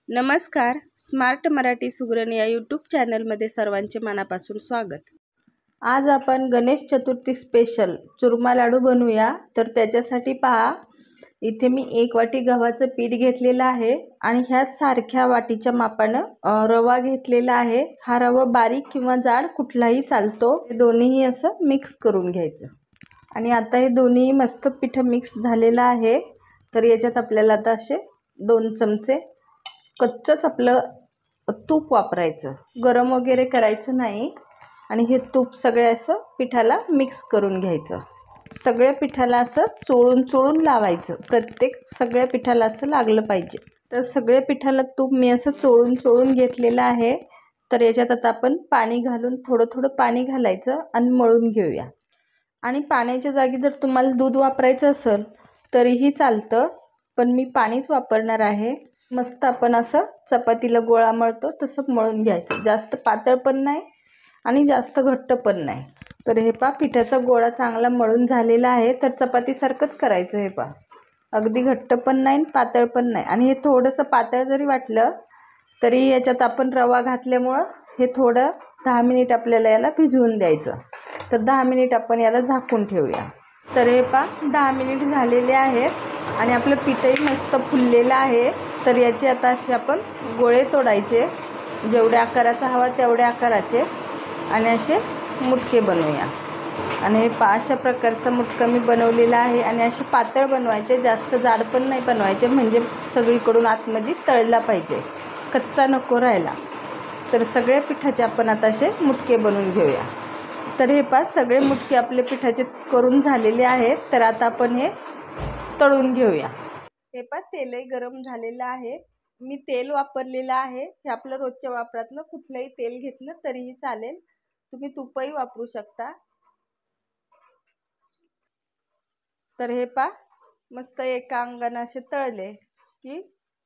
नमस्कार. स्मार्ट मराठी सुगरण या यूट्यूब चॅनलमध्ये सर्वांचे मनापासून स्वागत. आज आपण गणेश चतुर्थी स्पेशल चुरमा लाडू बनवूया. तर त्याच्यासाठी पहा, इथे मी 1 वाटी गव्हाचं पीठ घेतलेलं आहे आणि ह्याच सारख्या वाटीच्या मापानं रवा घेतलेला आहे. हा रवा बारीक किंवा जाड कुठलाही चालतो. हे दोन्हीही असं मिक्स करून घ्यायचं. आणि आता हे दोन्ही मस्त पीठ मिक्स झालेलं आहे. तर याच्यात आपल्याला आता असे 2 चमचे कच्चंच आपलं तूप वापरायचं, गरम वगैरे करायचं नाही. आणि हे तूप सगळे असं पिठाला मिक्स करून घ्यायचं. सगळ्या पिठाला असं चोळून लावायचं. प्रत्येक सगळ्या पिठाला असं लागलं पाहिजे. तर सगळ्या पिठाला तूप मी असं चोळून घेतलेलं आहे. तर याच्यात आता आपण पाणी घालून थोडं पाणी घालायचं आणि मळून घेऊया. आणि पाण्याच्या जागी जर तुम्हाला दूध वापरायचं असेल तरीही चालतं, पण मी पाणीच वापरणार आहे. मस्त आपण असं चपातीला गोळा मळतो तसं मळून घ्यायचं. जास्त पातळ पण नाही आणि जास्त घट्ट पण नाही. तर हे पहा, पिठाचा गोळा चांगला मळून झालेला आहे. तर चपातीसारखंच करायचं. हे पहा, अगदी घट्ट पण नाही पातळ पण नाही. आणि हे थोडंसं पातळ जरी वाटलं तरी याच्यात आपण रवा घातल्यामुळं हे थोडं 10 मिनिट आपल्याला याला भिजवून द्यायचं. तर 10 मिनिट आपण याला झाकून ठेवूया. तर हे पहा, 10 मिनिट झालेले आहेत आणि आपलं पीठही मस्त फुललेलं आहे. तर याचे आता असे आपण गोळे तोडायचे, जेवढ्या आकाराचा हवा तेवढ्या आकाराचे, आणि असे मुटके बनवूया. आणि हे पहा, अशा प्रकारचा मुटका मी बनवलेला आहे. आणि असे पातळ बनवायचे, जास्त जाड पण नाही बनवायचे, म्हणजे सगळीकडून आतमध्ये तळला पाहिजे, कच्चा नको राहायला. तर सगळ्या पिठाचे आपण आता असे मुटके बनवून घेऊया. तर हे पहा, सगळे मुटके आपले पिठाचे करून झालेले आहेत. तर आता आपण हे तळून घेऊया. हे पहा, तेलही गरम झालेलं आहे. मी तेल वापरलेलं आहे. हे आपलं रोजच्या वापरातलं कुठलंही तेल घेतलं तरीही चालेल. तुम्ही तुपही वापरू शकता. तर हे पहा, मस्त एका अंगाने असे तळले की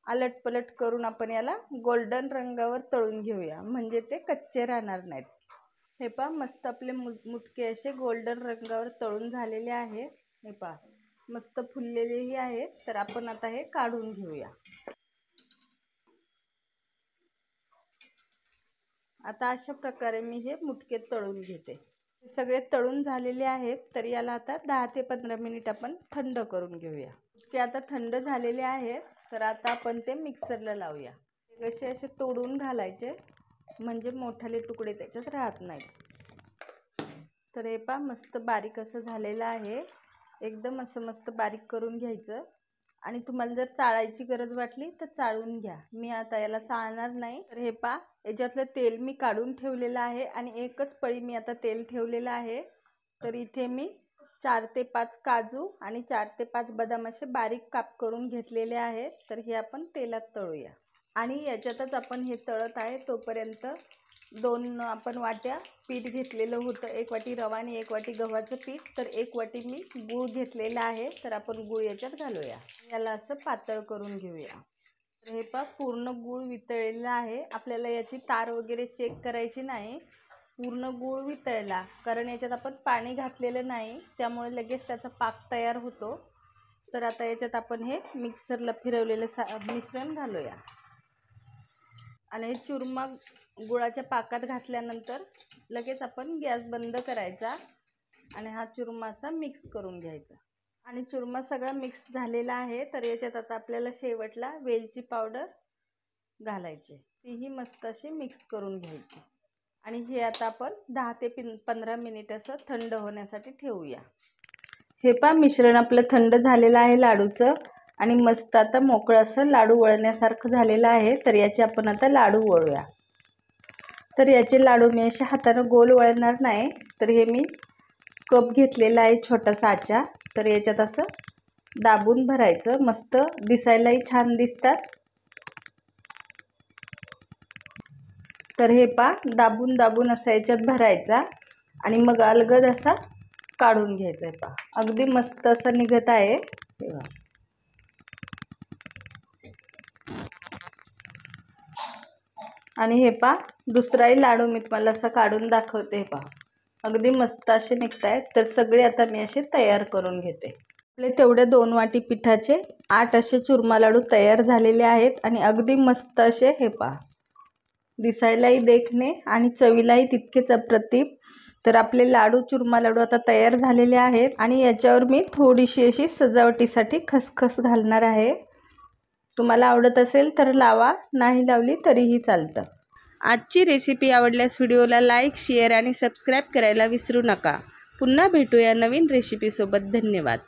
अलटपलट करून आपण याला गोल्डन रंगावर तळून घेऊया, म्हणजे ते कच्चे राहणार नाहीत. हे पहा, मस्त आपले मुटके असे गोल्डन रंगावर तळून झालेले आहे. हे पहा, मस्त फुललेलेही आहे. तर आपण आता हे काढून घेऊया. आता अशा प्रकारे मी हे मुटके तळून घेते. हे सगळे तळून झालेले आहेत. तर याला आता 10 ते 15 मिनिट आपण थंड करून घेऊया. मुटके आता थंड झालेले आहेत. तर आता आपण ते मिक्सरला लावूया. असे तोडून घालायचे, म्हणजे मोठाले तुकडे त्याच्यात राहत नाहीत. तर हे पहा, मस्त बारीक असं झालेलं आहे. एकदम असं मस्त बारीक करून घ्यायचं. आणि तुम्हाला जर चाळायची गरज वाटली तर चाळून घ्या. मी आता याला चाळणार नाही. तर हे पहा, याच्यातलं तेल मी काढून ठेवलेलं आहे आणि एकच पळी मी आता तेल ठेवलेलं आहे. तर इथे मी 4 ते 5 काजू आणि 4 ते 5 बदाम असे बारीक काप करून घेतलेले आहेत. तर हे आपण तेलात तळूया. आणि याच्यातच आपण हे तळत आहे तोपर्यंत 2 आपण वाट्या पीठ घेतलेलं होतं. 1 वाटी रवा आणि 1 वाटी गव्हाचं पीठ. तर 1 वाटी मी गूळ घेतलेला आहे. तर आपण गूळ याच्यात घालूया. याला असं पातळ करून घेऊया. तर हे पहा, पूर्ण गूळ वितळलेला आहे. आपल्याला याची तार वगैरे चेक करायची नाही. पूर्ण गूळ वितळला, कारण याच्यात आपण पाणी घातलेलं नाही, त्यामुळे लगेच त्याचा पाक तयार होतो. तर आता याच्यात आपण हे मिक्सरला फिरवलेलं मिश्रण घालूया. आणि चुरमा गुळाच्या पाकात घातल्यानंतर लगेच आपण गॅस बंद करायचा आणि हा चुरमा असा मिक्स करून घ्यायचा. आणि चुरमा सगळा मिक्स झालेला आहे. तर याच्यात आता आपल्याला शेवटला वेलची पावडर घालायची. तीही मस्त अशी मिक्स करून घ्यायची. आणि हे आता आपण 10 ते 15 मिनिट असं थंड होण्यासाठी ठेवूया. हे पहा, मिश्रण आपलं थंड झालेलं आहे लाडूचं. आणि मस्त आता मोकळं असं लाडू वळण्यासारखं झालेलं आहे. तर याचे आपण आता लाडू वळूया. तर याचे लाडू मी अशा हातानं गोल वळणार नाही. तर हे मी कप घेतलेला आहे छोटासा आचा. तर याच्यात असं दाबून भरायचं. मस्त दिसायलाही छान दिसतात. तर हे पहा, दाबून असं याच्यात भरायचा आणि मग अलगद असा काढून घ्यायचा. पहा, अगदी मस्त असं निघत आहे. आणि हे पहा, दुसराही लाडू मी तुम्हाला असं काढून दाखवते. हे पहा, अगदी मस्त असे निघत आहेत. तर सगळे आता मी असे तयार करून घेते. आपले तेवढे 2 वाटी पिठाचे 8 असे चुरमा लाडू तयार झालेले आहेत आणि अगदी मस्त असे हे पहा, दिसायलाही देखणे आणि चवीलाही तितकेच अप्रतिम. तर आपले लाडू चुरमा लाडू आता तयार झालेले आहेत आणि याच्यावर मी थोडीशी अशी सजावटीसाठी खसखस घालणार आहे. तुम्हाला आवडत असेल तर लावा, नाही लावली तरीही चालतं. आजची रेसिपी आवडल्यास व्हिडिओला लाईक, शेअर आणि सबस्क्राईब करायला विसरू नका. पुन्हा भेटूया नवीन रेसिपीसोबत. धन्यवाद.